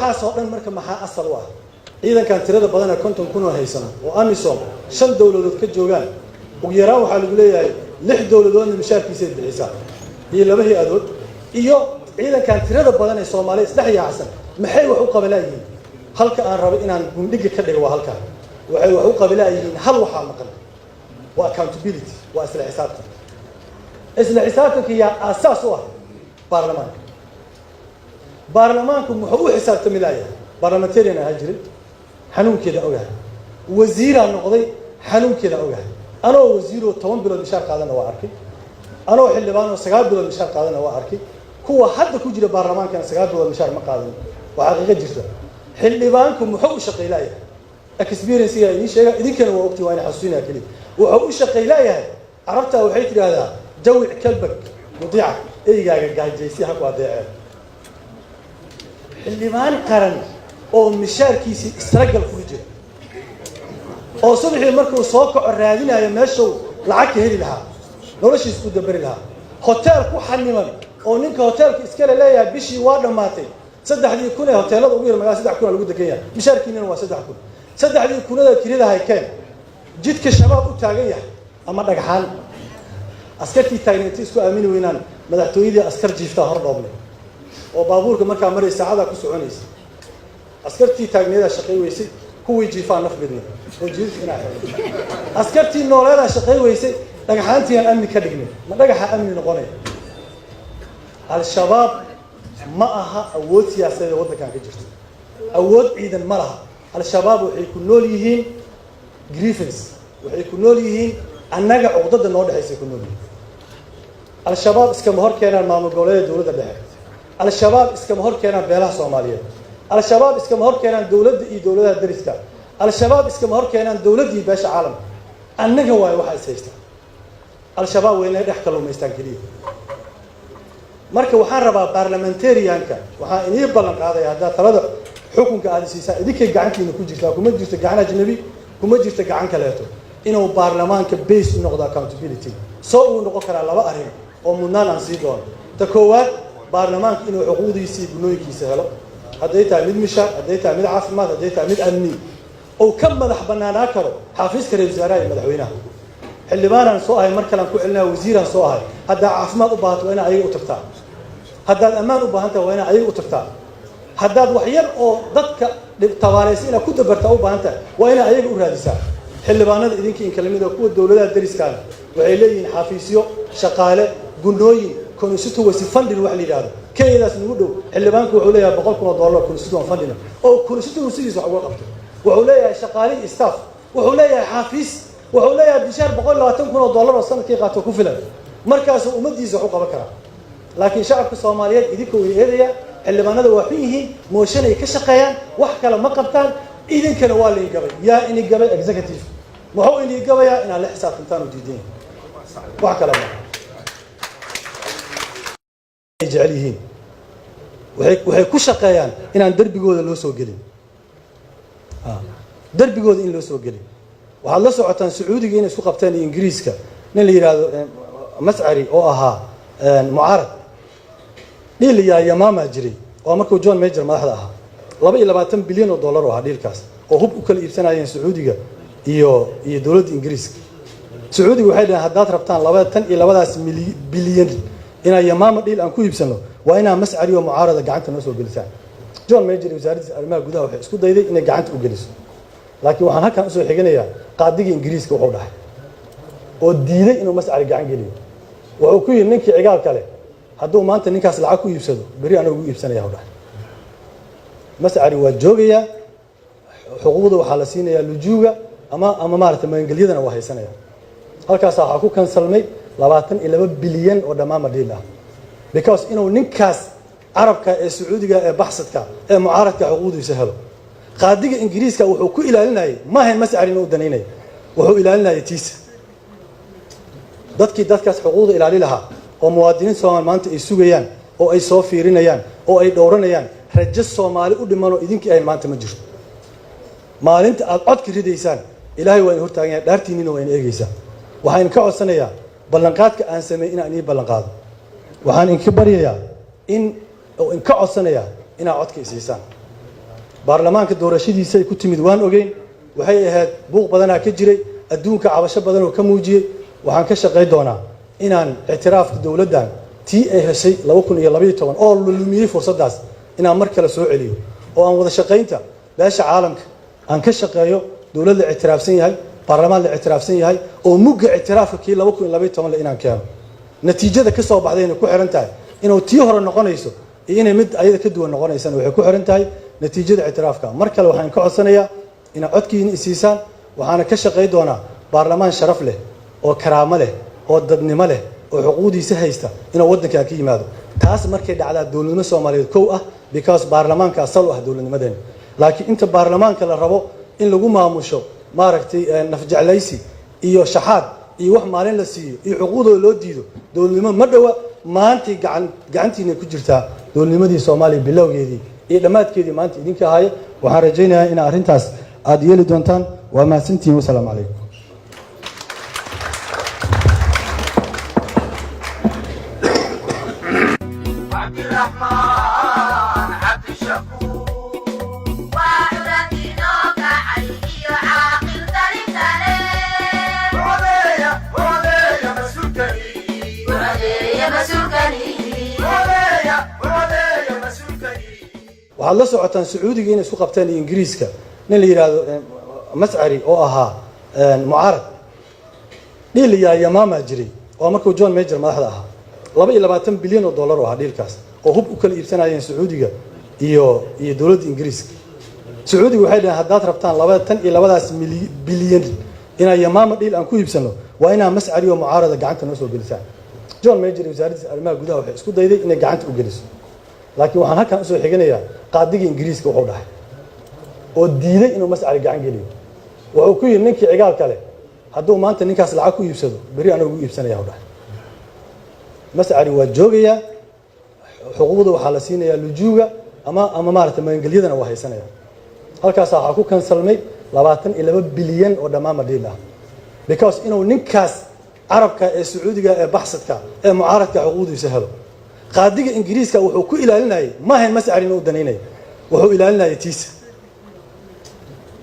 waxaasoo dhan marka maxaa asal u ah ciidankan tirada badana 50 kun oo haysana oo amisom 5 dawladood ka joogaan ugu yaraan waxaa lagu leeyahay 6 dawladoodna mushaarkiisa bixisa iyo laba hay-adood iyo ciidankan tirada badan ee Soomaaliya isdhex yaacsan maxay wax u qabanayeen halka aan rabo inaan gundhiga ka dhigo waa halka waxay wax u qabanayeen hal waxa maqan waa accountability waa isla xisaabtanka yaa asaas u ah baarlamaanku muxuu u xisaabtamilayaa parliamentarian ah jiray xanuunkeeda ogahay wasiira noqday xanuunkeeda ogahay anoo wasiiro 10 bilood mishaar qaadana waa arkay anoo xildhibaan oo 9 bilood mishaar qaadana waa arkay kuwa hadda ku jira baarlamaanka 9 bilood mishaar ma qaadan waxa xaqiiqo jirta xildhibaanku muxuu u shaqeeyay experience-ga in sheega idinkana waa waqti waan xasuusinaa kaliya wuxuu u shaqeeyay arabta waxay tiraahdaa jawi kalbak mudiica eygaaga gaajaysi ha ku adeecay xildhibaan qaran oo mishaarkiisi isragal ku jira oo subaxii markuu soo kaco raadinayo meesha lacag ka heli lahaa noloshiisa ku dabari lahaa hotel ku xaniman oo ninka hotelka iska leeyahay bishii waa dhamaatay 3 kun ee hoteelada ugu yar magaalada 3 kun lagu degan yahay mishaarkiina waa 3 kun 3 kunada kirida haykeen jidka shabaab u taagan yahay ama dhagxaan askartii taagneetay isku aamini weynaan madaxtooyadii askar jiifta hor dhoobnay oo baabuurka markaa maray saacada ku soconaysa askartii taagneeda shaqay weysay kuwii jiifaan naf bidnay oo jiifina askartii nooleeda shaqay weysay dhagxaantii aan amni ka dhignay ma dhagaxa amni noqonay al-shabaab ma aha awood siyaasadeed waddankan ka jirta awood ciidan ma laha al-shabaab waxay ku nool yihiin grievance waxay ku nool yihiin annaga cugdada noo dhaxaysa ku nool yihiin al-shabaab iskama hor keenaan maamul goboleedyada dowladda dhexe al-shabaab iskama hor keenaan beelaha Soomaaliyeed al-shabaab iskama hor keenaan dowladda iyo dowladaha dariska al-shabaab iskama hor keenaan dowladda iyo beesha caalamka annaga waay waxa is haysta al-shabaab way inay dhex kaluumaystaan kaliya marka waxaan rabaa parliamentarianka waxaa inii ballan qaaday hadda talada xukunka aad siisaan idinkay gacantiina ku jirtaa kuma jirto gacan ajnabi kuma jirto gacan kaleeto inuu baarlamaanka base u noqdo accountability soo uu noqon karaa laba arrin oo mudnaan aan sii doono ta koowaad baarlamaanka inuu xuquuqdiisa gunooyinkiisa helo hadday tahay mid mishaar hadday tahay mid caafimaad hadday tahay mid amni oo ka madax banaanaa karo xafiiska ra'iisul wasaaraha iyo madaxweynaha xildhibaanaan soo ahay mar kale ku celinaa wasiiraan soo ahay hadda caafimaad u baahato waa in ayaga u tagtaa haddaad ammaan u baahan tahay waa in ayaga u tagtaa haddaad wax yar oo dadka tabaaraysa inaad ku dabartaa u baahan tahay waa in ayaga u raadisaa xildhibaanada idinka in kala mid ah kuwa dowladaha dariskaana waxay leeyihiin xafiisyo shaqaale gunooyin constituency funding wax la yiraahdo keedaas nagu dhow xildhibaanku wuxuu leeyahay $100,000 constituency funding oo constituency wax uga qabto wuxuu leeyahay shaqaale staff wuxuu leeyahay xafiis wuxuu leeyahay bishaar $120,000 oo sanadkii qaato ku filan markaas ummadiisa wax u qaban karaa laakiin shacabka Soomaaliyeed idinku way eedaya xildhibaanada waxay yihiin mooshan ay ka shaqeeyaan wax kale ma qabtaan idinkana waa la gabay yaa in gabay executive wuxuu in gabaya in la xisaabtantaan u diideen wax kale ma jecelihiin waxay ku shaqeeyaan inaan darbigooda loo soo gelin darbigooda in loo soo gelin waxaad la socotaan Sacuudiga inay isku qabteen Ingiriiska nin la yiraahdo Mas'ari oo ahaa mucaarad dhiilaya yamaama jiray oo markuu John Major madaxda ahaa $22 bilyan oo ah dhiilkaas oo hub u kala iibsanayeen Sacuudiga iyo dawladda Ingiriiska Sacuudiga waxay dhahaan haddaad rabtaan 22 bilyan ina yamaama dhiil aan ku iibsano waa inaa Mas'ari oo mucaarada gacanta noo soo gelisaan John Major wasaaradda arrimaha gudaha waxay isku dayday inay gacanta u geliso laakiin waxaan halkan soo xiganayaa qaadiga Ingiriiska wuxuu dhahay oo diiday inuu Mas'ari gacan geliyo wuxuu ku yiri ninkii cigaal kale hadduu maanta ninkaas lacag ku iibsado bari anagu ugu iibsanaya dhahay Mas'ari waa joogaya xuquuqda waxa la siinayaa lujuuga ama maartay maangelyadana waa haysanaya halkaas waxa ku kansalmay 22 bilyan oo dhamaama dhiil ah because inuu ninkaas arabka ee Sacuudiga ee baxsadka ee mucaaradka xuquuqdiisa helo qaadiga Ingiriiska wuxuu ku ilaalinayay ma ahayn Mas'ari inuu daneynay wuxuu ilaalinayay tiisa dadkaas xuquuqda ilaali lahaa oo muwaadiniin Soomaali maanta ay sugayaan oo ay soo fiirinayaan oo ay dhowranayaan rajo Soomaali u dhimano idinkii ay maanta ma jirto maalinta aad cod ka ridaysaan Ilaahay waa in hortaagan yahay dhaartiinina waa in eegaysaa waxaan ka codsanayaa ballanqaadka aan sameeyay inaan ii ballanqaado waxaan in ka baryayaa in ka codsanayaa inaad codka isiisaan baarlamaanka doorashadiisa ay ku timid waan ogeyn waxay ahayd buuq badanaa ka jiray adduunka cabasho badan oo ka muujiyey waxaan ka shaqayn doonaa inaan ictiraafka dowladdan tii ay heshay 2012 oo lumiyey fursadaas inaan mar kale soo celiyo oo aan wada shaqaynta beesha caalamka aan ka shaqeeyo dowlad la ictiraafsan yahay baarlamaan la ictiraafsan yahay oo mugga ictiraafka kii 2012 la inaan keeno natiijada ka soo baxdayna ku xiran tahay inuu tii hore noqonayso iyo inay mid ayada ka duwan noqonaysana waxay ku xiran tahay natiijada ictiraafka mar kale waxaan ka codsanayaa in codkiina isiisaan waxaana ka shaqayn doonaa baarlamaan sharaf leh oo karaamo leh oo dadnimo leh oo xuquuqdiisa haysta inuu waddanka ka yimaado taas markay dhacdaa dowladnimo Soomaaliyeed kow ah because baarlamaanka asal u ah dowladnimadeena laakiin inta baarlamaanka la rabo in lagu maamusho maaragtay nafjeclaysi iyo shaxaad iyo wax maalin la siiyo iyo xuquuqdooda loo diido dowladnimo ma dhawa maanta gacantiina ku jirtaa dowladnimadii Soomaaliya bilowgeedii iyo dhamaadkeedii maanta idinka ahaye waxaan rajaynayaa in arrintaas aad yeeli doontaan waa mahadsantihiin wassalaamu calaykum waxaad la socotaan sacuudiga inay isku qabteen ingiriiska nin la yiraahdo mas'ari oo ahaa mucaarad dhiilaya yamaama jiray oo markuu John Major madaxda ahaa 22 bilyan oo dollar oo ah dhiilkaas oo hub u kala iibsanayeen sacuudiga iyo dawladda ingiriiska sacuudiga waxay dhahaan haddaad rabtaan 22 bilyan inay yamaama dhiil aan ku iibsano waa inaa mas'ari oo mucaarada gacanta noo soo gelisaan John Major wasaaradda arrimaha gudaha waxay isku dayday inay gacanta u geliso laakiin waxaan halkan u soo xiganayaa qaadiga ingiriiska wuxuu dhahay oo diiday inuu mas'ari gacan geliyo wuxuu ku yiri ninkii cigaal kale hadduu maanta ninkaas lacag ku iibsado bari anagu iibsanaya u dhahay mas'ari waa joogaya xuquuqda waxa la siinayaa lujuuga ama maaragtay maangelyadana waa haysanaya halkaas waxa ku kansalmay 22 bilyan oo dhamaama dhiil ah because inuu ninkaas carabka ee sacuudiga ee baxsadka ee mucaaradka xuquuqdiisa helo qaadiga ingiriiska wuxuu ku ilaalinayay ma ahayn mas'ari inuu danaynay wuxuu ilaalinayay tiisa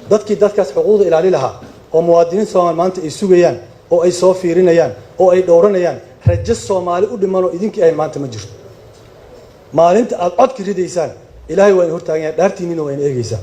dadkaas xuquuqda ilaali lahaa oo muwaadiniin Soomaali maanta ay sugayaan oo ay soo fiirinayaan oo ay dhowranayaan rajo Soomaali u dhimano idinkii ay maanta ma jirto maalinta aad cod ka ridaysaan ilaahay waa in hortaagan yahay dhaartiinina waa in eegaysaa